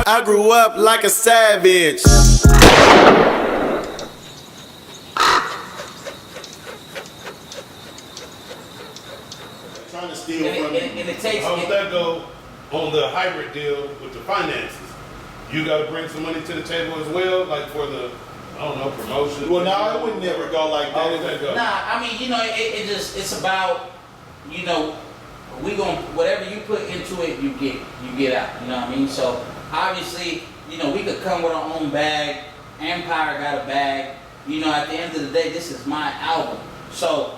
I grew up like a savage. Trying to steal from and it takes. How does that go on the hybrid deal with the finances? You got to bring some money to the table as well, like for the, I don't know, promotion. Well, no, it would never go like How that. would that go? Nah, I mean, you know, it's about, you know, we gon' whatever you put into it, you get out. You know what I mean? So obviously, you know, we could come with our own bag. Empire got a bag. You know, at the end of the day, this is my album. So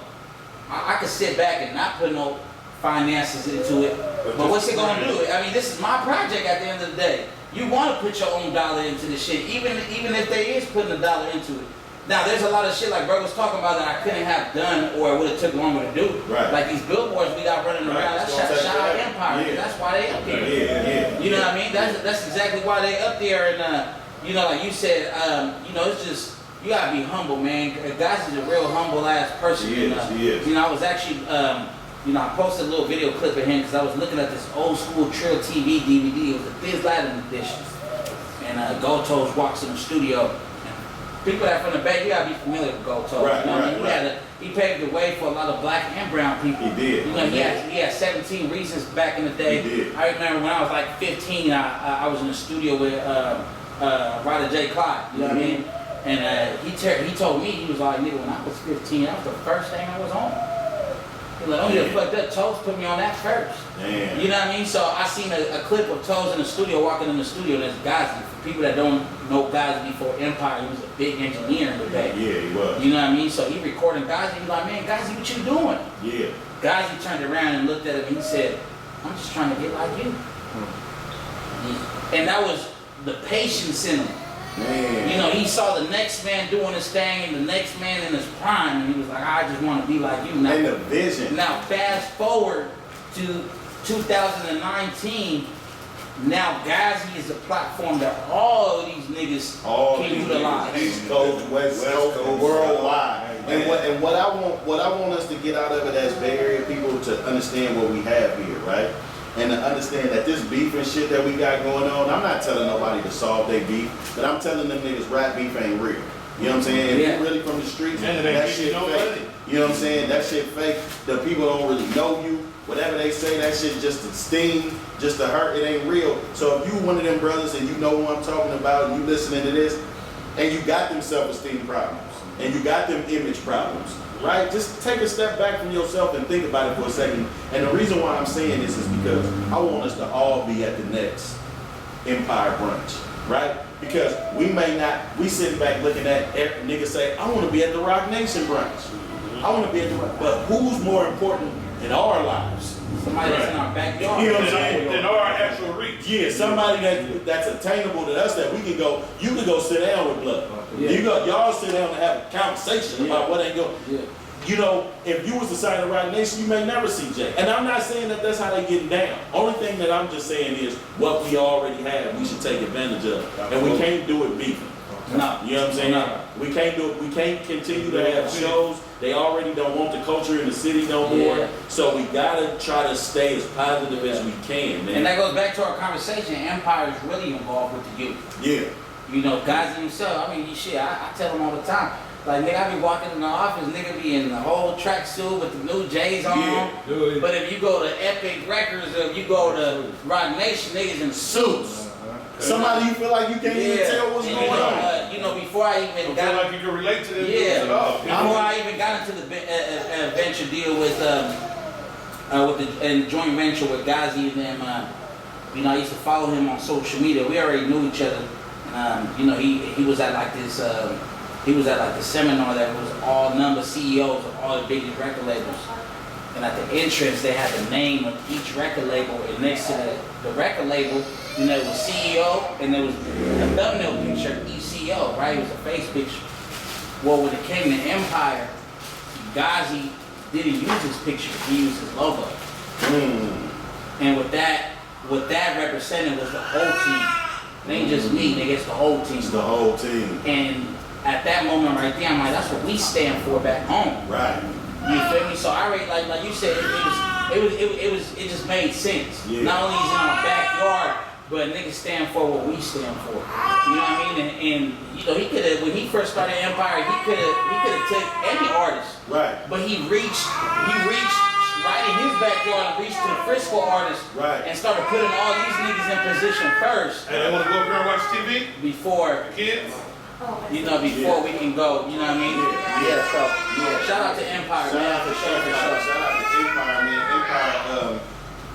I could sit back and not put no finances into it. But what's it gonna do? I mean, this is my project at the end of the day. You want to put your own dollar into this shit, even if they is putting a dollar into it. Now, there's a lot of shit like bro was talking about that I couldn't have done or would have took longer to do. Right. Like these billboards we got running around. That's shout out Empire. Yeah. That's why they up there. Yeah. You know what I mean? That's exactly why they up there. And you know, like you said, you know, it's just you gotta be humble, man. Ghazi's a real humble ass person. He is. You know, I was actually. You know, I posted a little video clip of him because I was looking at this old school Trill TV DVD. It was a Biz Latin edition. And Gold Toes walks in the studio. And people that from the Bay, you gotta be familiar with Gold Toes. Right, you know what I right, mean? He paved the way for a lot of black and brown people. He did. You know, he had 17 Reasons back in the day. He did. I remember when I was like 15, I was in the studio with Rydah J, Klyde. You know what I mean? And he told me, he was like, nigga, when I was 15, that was the first thing I was on. He was like, oh, you fucked up. Toes put me on that first. Damn. You know what I mean? So I seen a clip of Toes in the studio, walking in the studio, and there's Ghazi. For people that don't know Ghazi before Empire, he was a big engineer in the Bay. Yeah, he was. You know what I mean? So he recording Ghazi. He was like, man, Ghazi, what you doing? Yeah. Ghazi turned around and looked at him and he said, I'm just trying to get like you. And that was the patience in him. Man. You know, he saw the next man doing his thing and the next man in his prime, and he was like, I just want to be like you. Now, And the vision. Now, fast forward to 2019, now Ghazi is a platform that all of these niggas can utilize. East Coast, West Coast, worldwide. And what I want us to get out of it as Bay Area people to understand what we have here, right? And to understand that this beef and shit that we got going on, I'm not telling nobody to solve their beef, but I'm telling them niggas rap beef ain't real. You know what I'm saying? If you really from the streets, that shit fake. You know what I'm saying? That shit fake. The people don't really know you. Whatever they say, that shit just to sting, just to hurt. It ain't real. So if you one of them brothers and you know who I'm talking about and you listening to this, and you got them self-esteem problems, and you got them image problems, right? Just take a step back from yourself and think about it for a second. And the reason why I'm saying this is because I want us to all be at the next Empire brunch, right? Because we sitting back looking at niggas say, I want to be at the Rock Nation brunch. I want to be at the Rock. But who's more important in our lives? Somebody that's in our backyard. You know what I'm saying? In our actual reach. Yeah, somebody that's attainable to us that we can go. You can go sit down with blood. Yeah. Y'all sit down and have a conversation about what ain't going. Yeah. You know, if you was to sign the Rock Nation, you may never see Jay. And I'm not saying that that's how they getting down. Only thing that I'm just saying is what we already have, we should take advantage of. And we can't do it beefing. No. You know what I'm saying? No. We can't do it. We can't continue to have shows. They already don't want the culture in the city no more. Yeah. So we gotta try to stay as positive as we can, man. And that goes back to our conversation. Empire is really involved with the youth. Yeah. You know, Ghazi himself, I mean, shit, I tell him all the time. Like, nigga, I be walking in the office, nigga be in the whole tracksuit with the new J's on. Yeah. But if you go to Epic Records or if you go to Rock Nation, niggas in suits. Somebody you feel like you can't even tell what's going on. You know, before I even got... feel like you can relate to them Yeah. at all. Before I even got into the venture deal with the joint venture with Ghazi and them, you know, I used to follow him on social media. We already knew each other. You know, he was at like this... He was at like the seminar that was all number CEOs of all the biggest record labels. And at the entrance, they had the name of each record label, and next to the record label, you know, it was CEO, and there was a thumbnail picture of each CEO, right? It was a face picture. Well, when it came to Empire, Ghazi didn't use his picture, he used his logo. And what that represented was the whole team. It ain't just me, nigga, it's the whole team. It's the whole team. And at that moment right there, I'm like, that's what we stand for back home. Right. You feel me? So I already like you said, it just made sense. Yeah. Not only is it in our backyard, but niggas stand for what we stand for. You know what I mean? And you know, he could have, when he first started Empire, he could have took any artist. Right. But he reached right in his backyard and reached to the Frisco artists. Right. And started putting all these niggas in position first. And they want to go up here and watch TV? Before, Kids? you know, before we can go, you know what I mean? Yeah, so, yeah. Shout out to Empire, man, for sure, for sure. Shout out to Empire, man.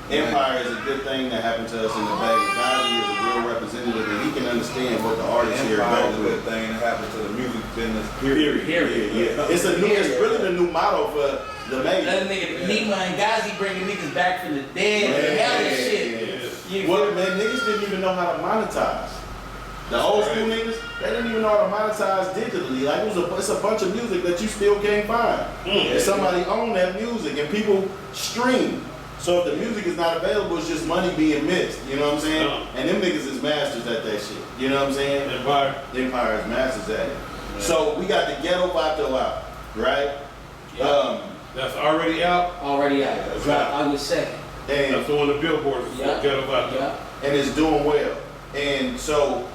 Empire is a good thing that happened to us in the Bay. Ghazi is a real representative, and he can understand what the artists here Empire go is a through. good thing that happened to the music business. Period. Yeah. It's really the new motto for the Bay. That nigga Nima and Ghazi bringing niggas back from the dead, and hell and shit. You Well, man, niggas didn't even know how to monetize. The old school niggas, they didn't even know how to monetize digitally. Like it's a bunch of music that you still can't find. And somebody owned that music, and people stream. So if the music is not available, it's just money being missed. You know what I'm saying? And them niggas is masters at that shit. You know what I'm saying? Empire. Empire is masters at it. So we got the Ghetto Vato out, right? That's already out. already out. Right. August 2nd. And That's the one the billboards Yeah. get about. Yeah. and it's doing well. And so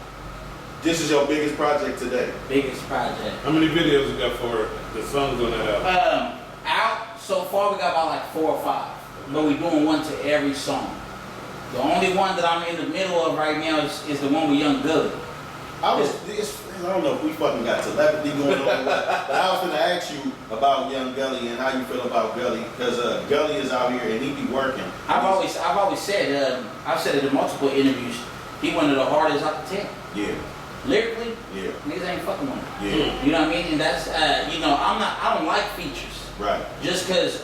this is your biggest project today. Biggest project. How many videos you got for the songs on that album? Out so far we got about like 4 or 5. But we doing one to every song. The only one that I'm in the middle of right now is the one with Young Gully. I don't know if we fucking got telepathy going on, but I was gonna ask you about Young Gully and how you feel about Gully, because Gully is out here and he be working. I've always said, I've said it in multiple interviews, he one of the hardest out the 10. Yeah, Lyrically, yeah, niggas ain't fucking with him. yeah. You know what I mean? And that's, you know, I don't like features. Right, Just cause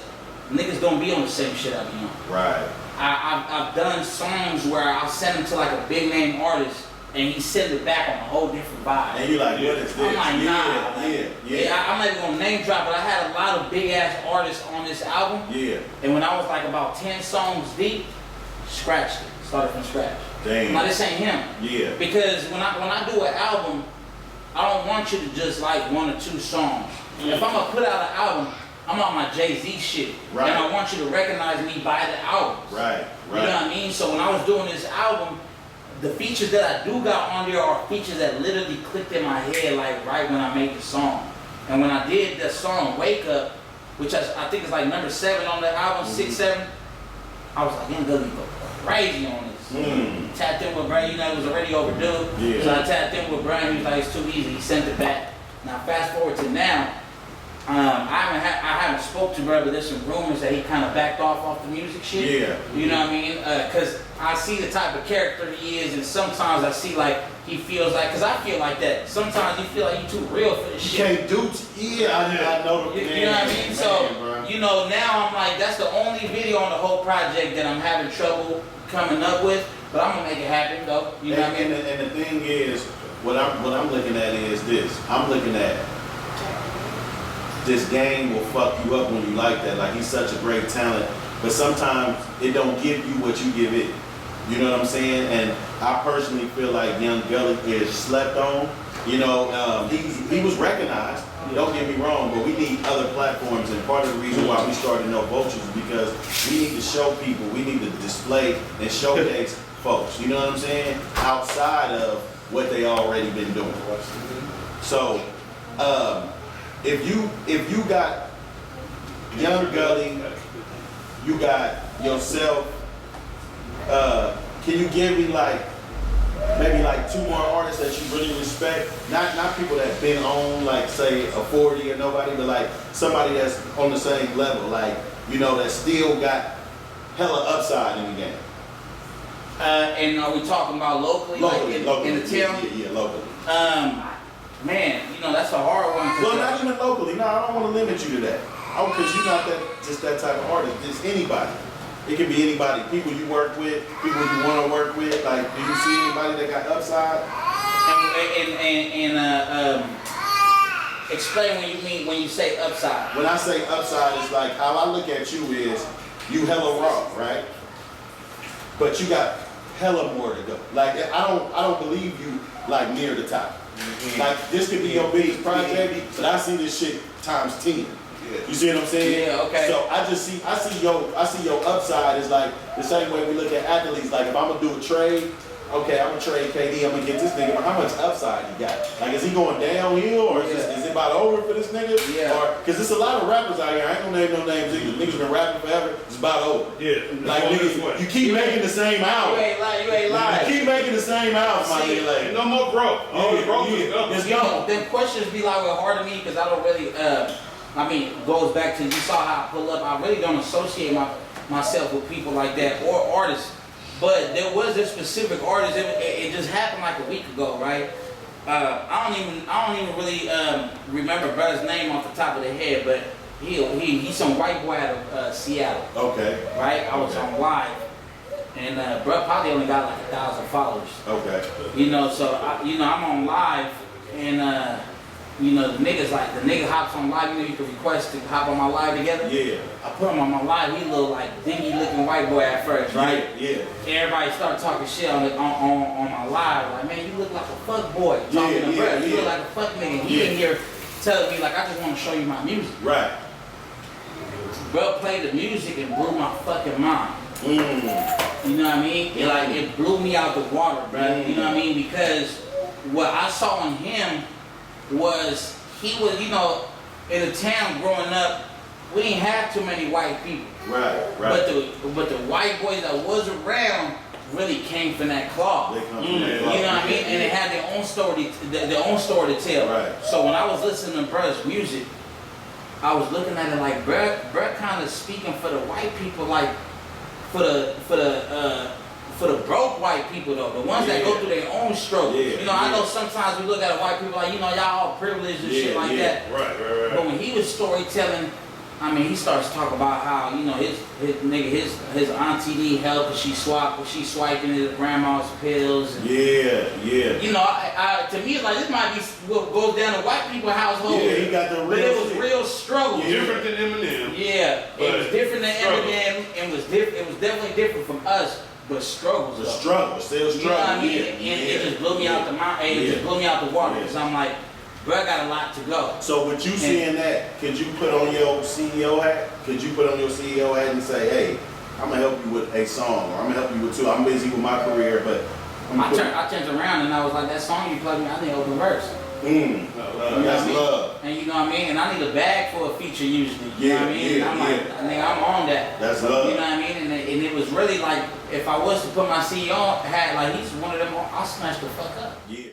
niggas don't be on the same shit I be on. right. I've done songs where I'll send them to like a big name artist and he send it back on a whole different vibe. And you like, what is this? I'm like, nah. Yeah. I'm not even gonna name drop, but I had a lot of big ass artists on this album. Yeah. And when I was like about 10 songs deep, scratched it. Started from scratch. Damn. Now this ain't him. Yeah. Because when I do an album, I don't want you to just like 1 or 2 songs. If I'm gonna put out an album, I'm on my Jay-Z shit. Right. And I want you to recognize me by the albums. Right, You know what I mean? So when I was doing this album, the features that I do got on there are features that literally clicked in my head like right when I made the song. And when I did the song Wake Up, which I think is like number 7 on the album, 6, 7, I was like, Young Gully go crazy on this. Tapped in with Brian, you know, it was already overdue. Yeah. So I tapped in with Brian, he was like, it's too easy, he sent it back. Now fast forward to now, I haven't spoke to bro, but there's some rumors that he kind of backed off the music shit. Yeah. You know what I mean? Cause I see the type of character he is, and sometimes I see like he feels like, cause I feel like that. Sometimes you feel like you too real for this You shit. can't do I know the You know what I mean? So, you know, now I'm like, that's the only video on the whole project that I'm having trouble coming up with, but I'm gonna make it happen though. You know what I mean? And the thing is, what I'm looking at is this. I'm looking at this game will fuck you up when you like that. Like, he's such a great talent, but sometimes it don't give you what you give it. You know what I'm saying? And I personally feel like Young Gully is slept on. You know, he was recognized. Don't get me wrong, but we need other platforms, and part of the reason why we started No Vultures is because we need to show people, we need to display and showcase folks. You know what I'm saying? Outside of what they already been doing. So, if you got Young Gully, you got yourself. Can you give me like maybe like 2 more artists that you really respect? Not people that been on like say a 40 or nobody, but like somebody that's on the same level, like you know that still got hella upside in the game. And are we talking about locally? Locally, like in the town? Yeah, locally. Man, you know, that's a hard one. Well, not even locally. No, I don't want to limit you to that. Oh, because you're not just that type of artist. Just anybody. It can be anybody. People you work with, people you want to work with. Like, do you see anybody that got upside? Explain what you mean when you say upside. When I say upside, it's like how I look at you is you hella raw, right? But you got hella more to go. Like I don't believe you like near the top. Like this could be your biggest project, but I see this shit times 10. You see what I'm saying? Yeah, okay. So I see your upside is like the same way we look at athletes. Like if I'm gonna do a trade, okay, I'm gonna trade KD, I'm gonna get this nigga, but how much upside he got? Like, is he going downhill, or is it about over for this nigga? Yeah. Or, cause there's a lot of rappers out here, I ain't gonna name no names either. Niggas been rapping forever, it's about over. Yeah. Like, niggas, you keep making the same album. You ain't lying. You keep making the same album, my nigga. Like, Ain't no more broke. All the broke is gone. it's You know, gone. them questions be like hard to me because I don't really, I mean, it goes back to, you saw how I pull up, I really don't associate myself with people like that or artists. But there was a specific artist, it just happened like a week ago, right? I don't even really remember brother's name off the top of the head, but he's some white boy out of Seattle. Okay. Right? I was on live, and bro probably only got like 1,000 followers. Okay. You know, so I'm on live, and you know, the nigga hops on live. You know, you can request to hop on my live together. Yeah. I put him on my live. He looked like dingy looking white boy at first, right? Yeah. Everybody started talking shit on my live. Like, man, you look like a fuck boy. Talking to bro. You look like a fuck nigga. He in here telling me like, I just want to show you my music. Right. Bro played the music and blew my fucking mind. You know what I mean? It blew me out the water, bro. You know what I mean? Because what I saw in him was he was, you know, in a town growing up, we didn't have too many white people. Right. But the white boys that was around really came from that cloth. They come from that You know cloth. what I mean? And they had their own story, their own story to tell. Right. So when I was listening to bruh's music, I was looking at it like bruh kind of speaking for the white people, like for the broke white people though, the ones that go through their own struggles. Yeah, you know, I know sometimes we look at white people like, you know, y'all all privileged and shit like that. Right. But when he was storytelling, I mean, he starts talking about how, you know, his auntie need help because she swiping his grandma's pills. And, Yeah. you know, to me, it's like this might be what goes down to white people's household. Yeah, he got the real But it was shit. real struggle. Different than Eminem. Yeah, it was But different than struggle. Eminem, and it was definitely different from us, but struggles. The though. struggle, still You know what I struggle. mean? And it just blew me out the mind. It just blew me out the water because I'm like, bro, I got a lot to go. So with you seeing that, could you put on your CEO hat? Could you put on your CEO hat and say, hey, I'm gonna help you with a song, or I'm gonna help you with two. I'm busy with my career, but I turned around and I was like, that song you played me, I need open verse. That's love. And you know what I mean? And I need a bag for a feature usually. You know what I mean? Yeah, And I'm like, nigga, I'm on that. That's love. You know what I mean? And it was really like, if I was to put my CEO hat, like he's one of them, I'll smash the fuck up. Yeah.